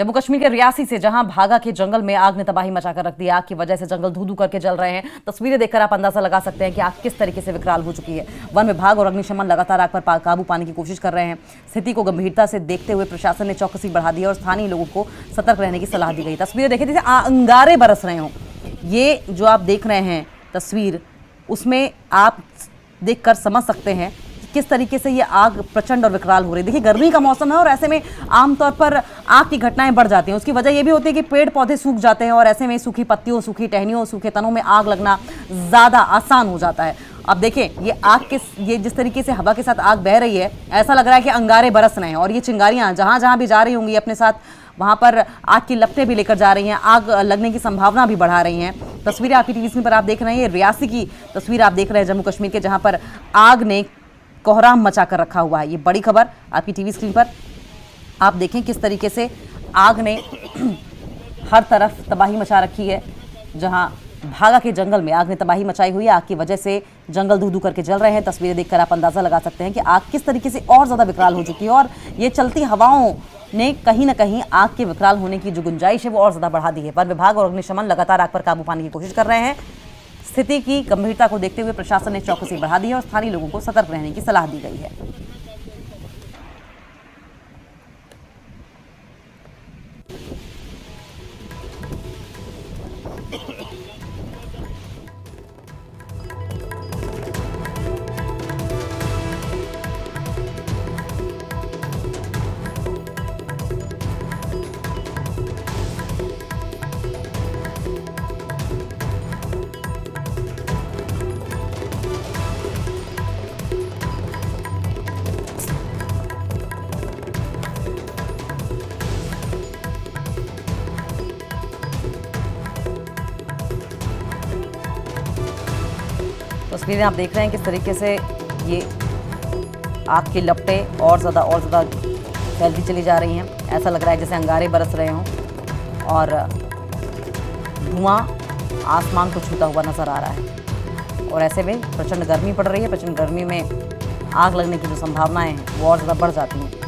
जम्मू कश्मीर के रियासी से जहां भागा के जंगल में आग ने तबाही मचाकर रख दी। आग की वजह से जंगल धू धू करके जल रहे हैं। तस्वीरें देखकर आप अंदाजा लगा सकते हैं कि आग किस तरीके से विकराल हो चुकी है। वन विभाग और अग्निशमन लगातार आग पर काबू पाने की कोशिश कर रहे हैं। स्थिति को गंभीरता से देखते हुए प्रशासन ने चौकसी बढ़ा दी और स्थानीय लोगों को सतर्क रहने की सलाह दी गई। तस्वीरें देखिए जैसे अंगारे बरस रहे हों। ये जो आप देख रहे हैं तस्वीर, उसमें आप देखकर समझ सकते हैं किस तरीके से ये आग प्रचंड और विकराल हो रही है। देखिए गर्मी का मौसम है और ऐसे में आमतौर पर आग की घटनाएं बढ़ जाती हैं। उसकी वजह ये भी होती है कि पेड़ पौधे सूख जाते हैं और ऐसे में सूखी पत्तियों, सूखी टहनियों, सूखे तनों में आग लगना ज़्यादा आसान हो जाता है। अब देखें ये जिस तरीके से हवा के साथ आग बह रही है, ऐसा लग रहा है कि अंगारे बरस रहे हैं और ये चिंगारियाँ जहाँ जहाँ भी जा रही होंगी अपने साथ वहाँ पर आग की लपटें भी लेकर जा रही हैं, आग लगने की संभावना भी बढ़ा रही हैं। तस्वीरें आपकी टीवी स्क्रीन पर आप देख रहे हैं। ये रियासी की तस्वीर आप देख रहे हैं जम्मू कश्मीर के, जहाँ पर आग ने कोहराम मचा कर रखा हुआ है। ये बड़ी खबर आपकी टीवी स्क्रीन पर आप देखें किस तरीके से आग ने हर तरफ तबाही मचा रखी है। जहां भागा के जंगल में आग ने तबाही मचाई हुई है। आग की वजह से जंगल धू धू करके जल रहे हैं। तस्वीरें देखकर आप अंदाजा लगा सकते हैं कि आग किस तरीके से और ज़्यादा विकराल हो चुकी है और ये चलती हवाओं ने कहीं ना कहीं आग के विकराल होने की जो गुंजाइश है वो और ज़्यादा बढ़ा दी है। वन विभाग और अग्निशमन लगातार आग पर काबू पाने की कोशिश कर रहे हैं। स्थिति की गंभीरता को देखते हुए प्रशासन ने चौकसी बढ़ा दी है और स्थानीय लोगों को सतर्क रहने की सलाह दी गई है। तस्वीरें आप देख रहे हैं किस तरीके से ये आग की लपटें और ज़्यादा फैलती चली जा रही हैं। ऐसा लग रहा है जैसे अंगारे बरस रहे हों और धुआं आसमान को छूता हुआ नज़र आ रहा है। और ऐसे में प्रचंड गर्मी पड़ रही है। प्रचंड गर्मी में आग लगने की जो संभावनाएं हैं वो और ज़्यादा बढ़ जाती हैं।